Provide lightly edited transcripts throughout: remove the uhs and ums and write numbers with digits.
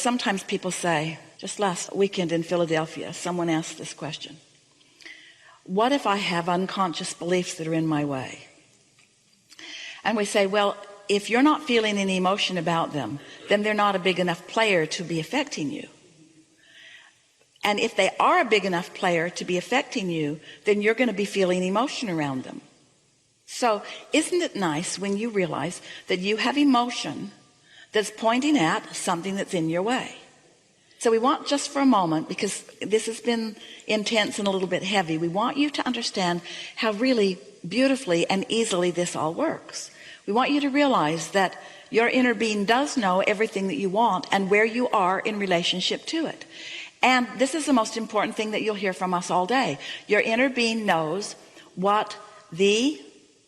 sometimes people say, just last weekend in Philadelphia, someone asked this question: what if I have unconscious beliefs that are in my way? And we say, well, if you're not feeling any emotion about them, then they're not a big enough player to be affecting you. And if they are a big enough player to be affecting you, then you're going to be feeling emotion around them. So isn't it nice when you realize that you have emotion that's pointing at something that's in your way? So we want, just for a moment, because this has been intense and a little bit heavy, we want you to understand how really beautifully and easily this all works. We want you to realize that your inner being does know everything that you want and where you are in relationship to it. And this is the most important thing that you'll hear from us all day. Your inner being knows what the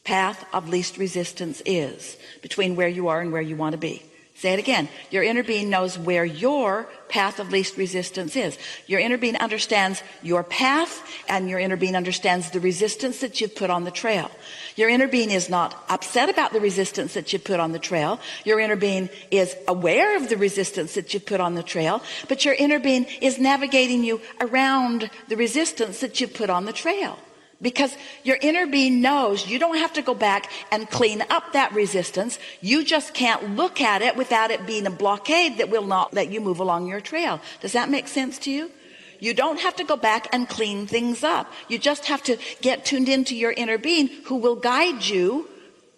path of least resistance is between where you are and where you want to be. Say it again. Your inner being knows where your path of least resistance is. Your inner being understands your path, and your inner being understands the resistance that you've put on the trail. Your inner being is not upset about the resistance that you put on the trail. Your inner being is aware of the resistance that you put on the trail, but your inner being is navigating you around the resistance that you put on the trail. Because your inner being knows you don't have to go back and clean up that resistance. You just can't look at it without it being a blockade that will not let you move along your trail. Does that make sense to you? You don't have to go back and clean things up. You just have to get tuned into your inner being, who will guide you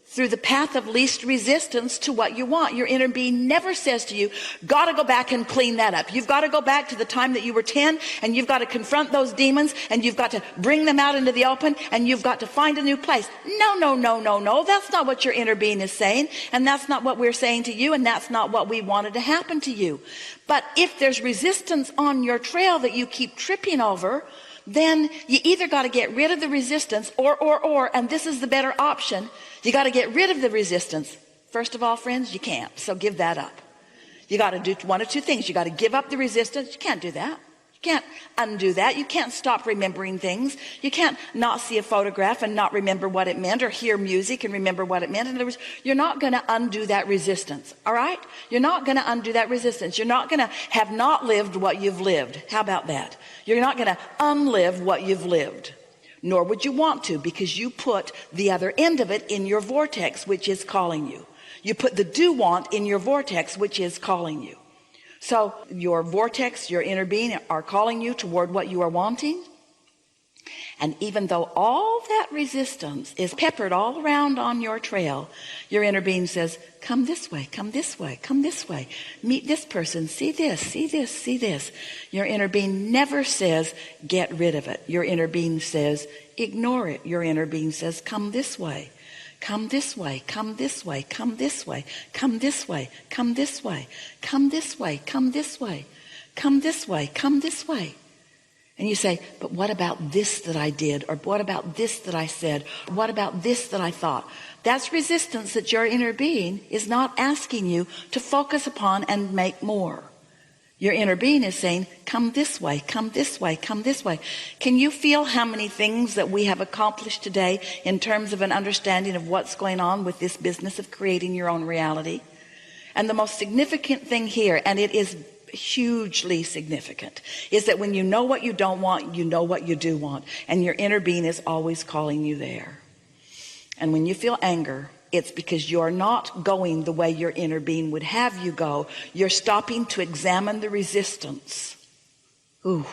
through the path of least resistance to what you want. Your inner being never says to you, gotta go back and clean that up. You've got to go back to the time that you were 10, and you've got to confront those demons, and you've got to bring them out into the open, and you've got to find a new place. No, no, no, no, no. That's not what your inner being is saying, and that's not what we're saying to you, and that's not what we wanted to happen to you. But if there's resistance on your trail that you keep tripping over, then you either got to get rid of the resistance or, and this is the better option, you got to get rid of the resistance. First of all, friends, you can't, so give that up. You got to do one of two things. You got to give up the resistance. You can't do that. You can't undo that. You can't stop remembering things. You can't not see a photograph and not remember what it meant, or hear music and remember what it meant. In other words, you're not going to undo that resistance. All right? You're not going to undo that resistance. You're not going to have not lived what you've lived. How about that? You're not going to unlive what you've lived. Nor would you want to, because you put the other end of it in your vortex, which is calling you. You put the do want in your vortex, which is calling you. So your vortex, your inner being, are calling you toward what you are wanting. And even though all that resistance is peppered all around on your trail, your inner being says, come this way, come this way, come this way. Meet this person, see this, see this, see this. Your inner being never says, get rid of it. Your inner being says, ignore it. Your inner being says, come this way. Come this way, come this way, come this way, come this way, come this way, come this way, come this way, come this way, come this way. And you say, but what about this that I did? Or what about this that I said? What about this that I thought? That's resistance that your inner being is not asking you to focus upon and make more. Your inner being is saying, come this way, come this way, come this way. Can you feel how many things that we have accomplished today in terms of an understanding of what's going on with this business of creating your own reality? And the most significant thing here, and it is hugely significant, is that when you know what you don't want, you know what you do want. And your inner being is always calling you there. And when you feel anger, it's because you're not going the way your inner being would have you go. You're stopping to examine the resistance. Ooh,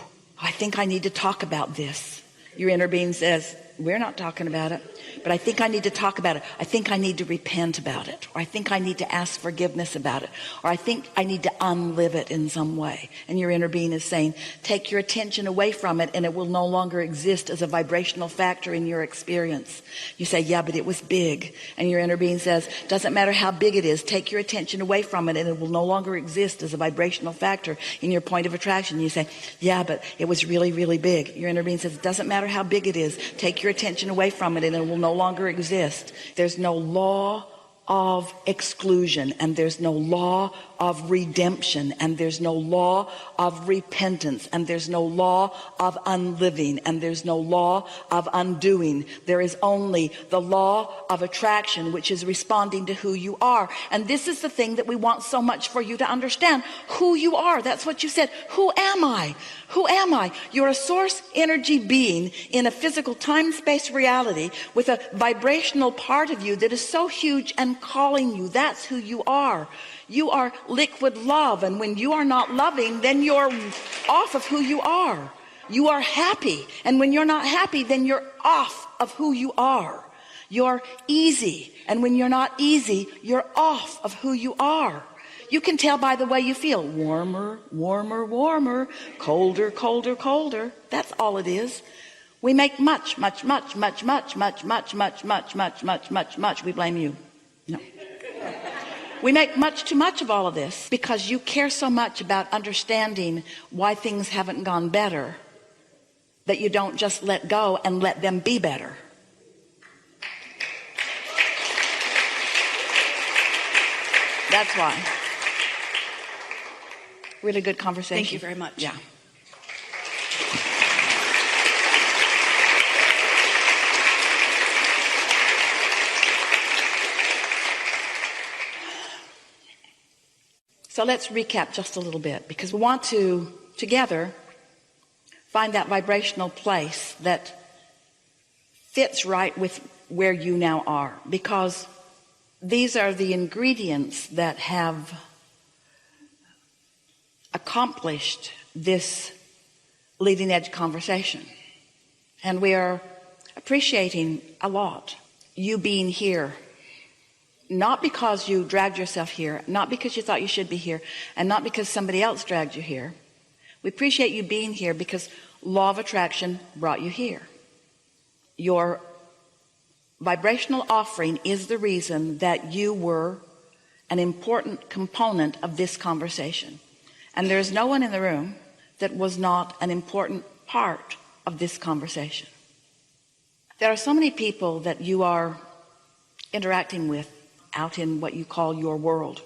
I think I need to talk about this. Your inner being says, we're not talking about it, but I think I need to talk about it. I think I need to repent about it, or I think I need to ask forgiveness about it, or I think I need to unlive it in some way. And your inner being is saying, take your attention away from it, and it will no longer exist as a vibrational factor in your experience. You say, yeah, but it was big. And your inner being says, doesn't matter how big it is, take your attention away from it, and it will no longer exist as a vibrational factor in your point of attraction. You say, yeah, but it was really, really big. Your inner being says, it doesn't matter how big it is, take your attention away from it, and it will no longer exist. There's no law of exclusion, and there's no law of redemption, and there's no law of repentance, and there's no law of unliving, and there's no law of undoing. There is only the law of attraction, which is responding to who you are. And this is the thing that we want so much for you to understand: who you are. That's what you said. Who am I? Who am I? You're a source energy being in a physical time-space reality with a vibrational part of you that is so huge and calling you. That's who you are. You are liquid love, and when you are not loving, then you're off of who you are. You are happy, and when you're not happy, then you're off of who you are. You're easy, and when you're not easy, you're off of who you are. You can tell by the way you feel. Warmer, warmer, warmer, colder, colder, colder. That's all it is. We make much. We blame you. No. We make much too much of all of this because you care so much about understanding why things haven't gone better that you don't just let go and let them be better. That's why. Really good conversation. Thank you very much. Yeah. So let's recap just a little bit, because we want to together find that vibrational place that fits right with where you now are, because these are the ingredients that have accomplished this leading edge conversation. And we are appreciating a lot you being here, not because you dragged yourself here, not because you thought you should be here, and not because somebody else dragged you here. We appreciate you being here because law of attraction brought you here. Your vibrational offering is the reason that you were an important component of this conversation. And there's no one in the room that was not an important part of this conversation. There are so many people that you are interacting with out in what you call your world,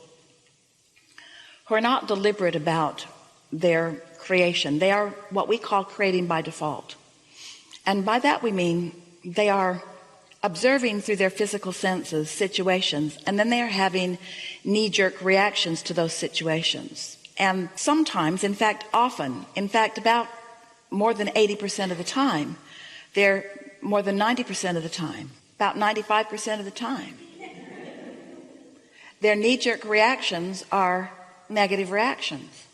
who are not deliberate about their creation. They are what we call creating by default. And by that we mean they are observing through their physical senses situations, and then they are having knee-jerk reactions to those situations. And sometimes, in fact, often, in fact, about more than 80% of the time, they're more than 90% of the time, about 95% of the time, their knee-jerk reactions are negative reactions.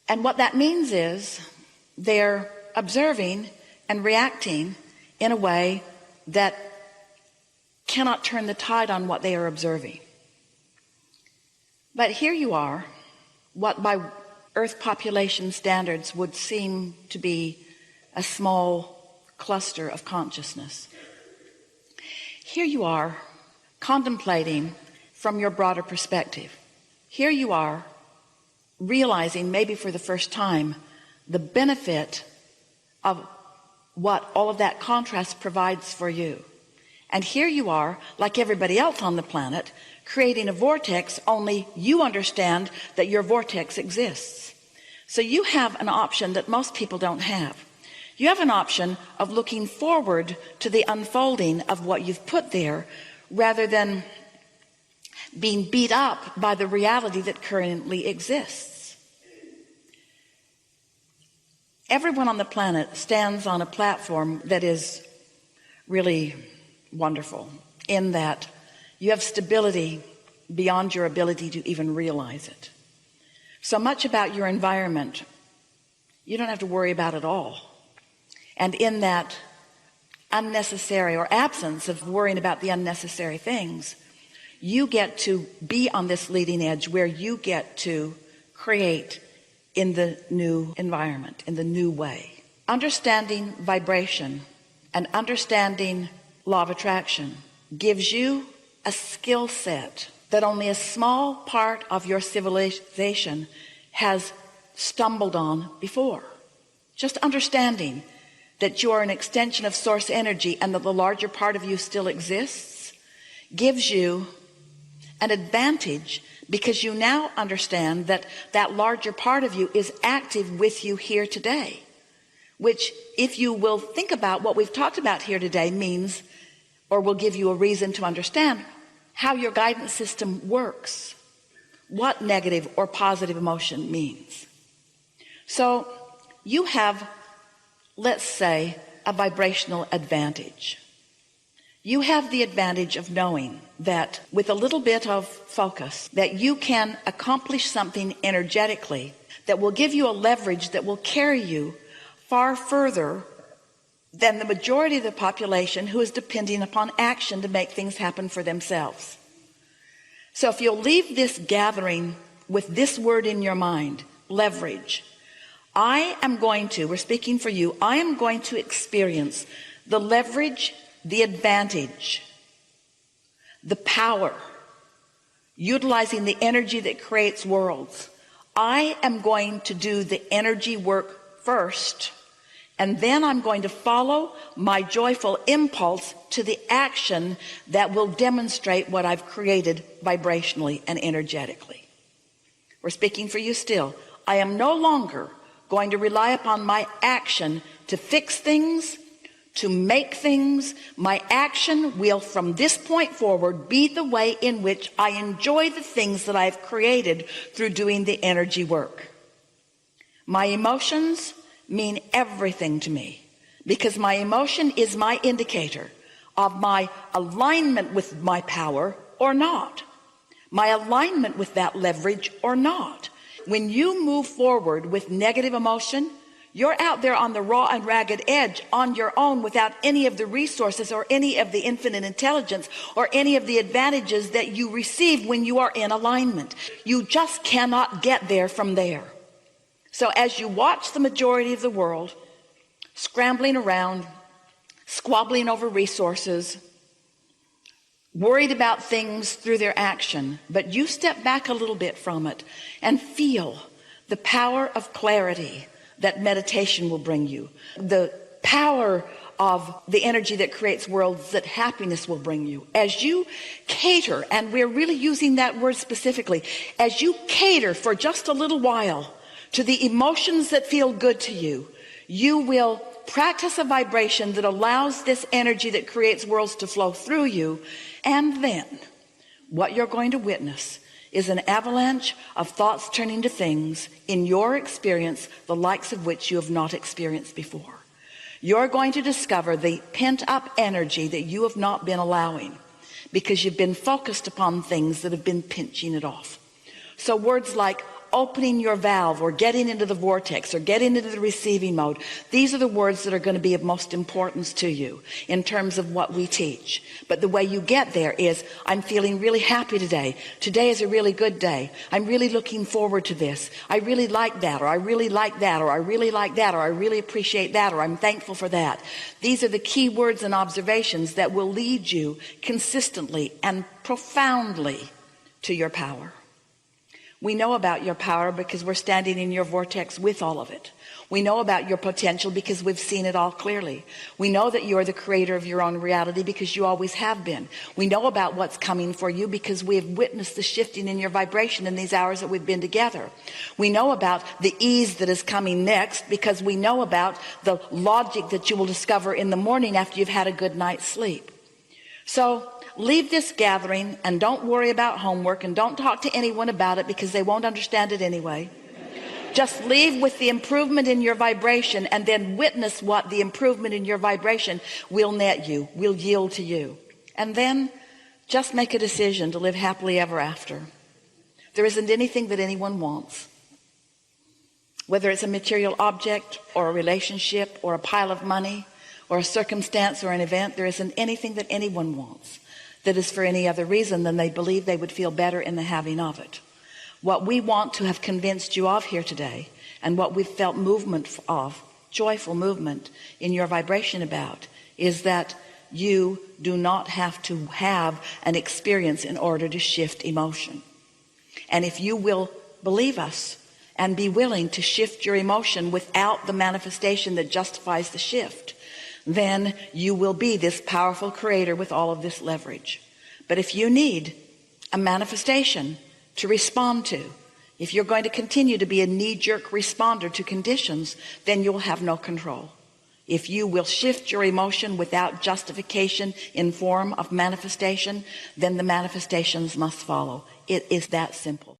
And what that means is they're observing and reacting in a way that cannot turn the tide on what they are observing. But here you are, what by Earth population standards would seem to be a small cluster of consciousness. Here you are, contemplating from your broader perspective. Here you are, realizing maybe for the first time the benefit of what all of that contrast provides for you. And here you are, like everybody else on the planet, creating a vortex, only you understand that your vortex exists. So you have an option that most people don't have. You have an option of looking forward to the unfolding of what you've put there, rather than being beat up by the reality that currently exists. Everyone on the planet stands on a platform that is really wonderful, in that you have stability beyond your ability to even realize it. So much about your environment you don't have to worry about at all. And in that unnecessary, or absence of worrying about the unnecessary things, you get to be on this leading edge where you get to create in the new environment, in the new way. Understanding vibration and understanding law of attraction gives you a skill set that only a small part of your civilization has stumbled on before. Just understanding that you are an extension of source energy and that the larger part of you still exists gives you an advantage, because you now understand that that larger part of you is active with you here today, which, if you will think about what we've talked about here today, means, or will give you a reason to understand how your guidance system works, what negative or positive emotion means. So you have, let's say, a vibrational advantage. You have the advantage of knowing that with a little bit of focus, that you can accomplish something energetically that will give you a leverage that will carry you far further than the majority of the population who is depending upon action to make things happen for themselves. So if you'll leave this gathering with this word in your mind, leverage, we're speaking for you, I am going to experience the leverage, the advantage, the power, utilizing the energy that creates worlds. I am going to do the energy work first, and then I'm going to follow my joyful impulse to the action that will demonstrate what I've created vibrationally and energetically. We're speaking for you still. I am no longer going to rely upon my action to fix things, to make things. My action will, from this point forward, be the way in which I enjoy the things that I've created through doing the energy work. My emotions mean everything to me, because my emotion is my indicator of my alignment with my power or not, my alignment with that leverage or not. When you move forward with negative emotion, you're out there on the raw and ragged edge on your own, without any of the resources or any of the infinite intelligence or any of the advantages that you receive when you are in alignment. You just cannot get there from there. So as you watch the majority of the world scrambling around, squabbling over resources, worried about things through their action, but you step back a little bit from it and feel the power of clarity that meditation will bring you, the power of the energy that creates worlds that happiness will bring you. As you cater, and we're really using that word specifically, as you cater for just a little while to the emotions that feel good to you, you will practice a vibration that allows this energy that creates worlds to flow through you. And then what you're going to witness is an avalanche of thoughts turning to things in your experience, the likes of which you have not experienced before. You're going to discover the pent-up energy that you have not been allowing, because you've been focused upon things that have been pinching it off. So words like opening your valve, or getting into the vortex, or getting into the receiving mode, these are the words that are going to be of most importance to you in terms of what we teach. But the way you get there is, I'm feeling really happy today. Today is a really good day. I'm really looking forward to this. I really like that, or I really like that, or I really like that, or I really appreciate that, or I'm thankful for that. These are the key words and observations that will lead you consistently and profoundly to your power. We know about your power because we're standing in your vortex with all of it. We know about your potential because we've seen it all clearly. We know that you're the creator of your own reality because you always have been. We know about what's coming for you because we have witnessed the shifting in your vibration in these hours that we've been together. We know about the ease that is coming next because we know about the logic that you will discover in the morning after you've had a good night's sleep. So leave this gathering and don't worry about homework, and don't talk to anyone about it because they won't understand it anyway. Just leave with the improvement in your vibration, and then witness what the improvement in your vibration will net you, will yield to you. And then just make a decision to live happily ever after. There isn't anything that anyone wants. Whether it's a material object or a relationship or a pile of money or a circumstance or an event, there isn't anything that anyone wants that is for any other reason than they believe they would feel better in the having of it. What we want to have convinced you of here today, and what we've felt movement of, joyful movement in your vibration about, is that you do not have to have an experience in order to shift emotion. And if you will believe us and be willing to shift your emotion without the manifestation that justifies the shift, then you will be this powerful creator with all of this leverage. But if you need a manifestation to respond to, if you're going to continue to be a knee-jerk responder to conditions, then you'll have no control. If you will shift your emotion without justification in form of manifestation, then the manifestations must follow. It is that simple.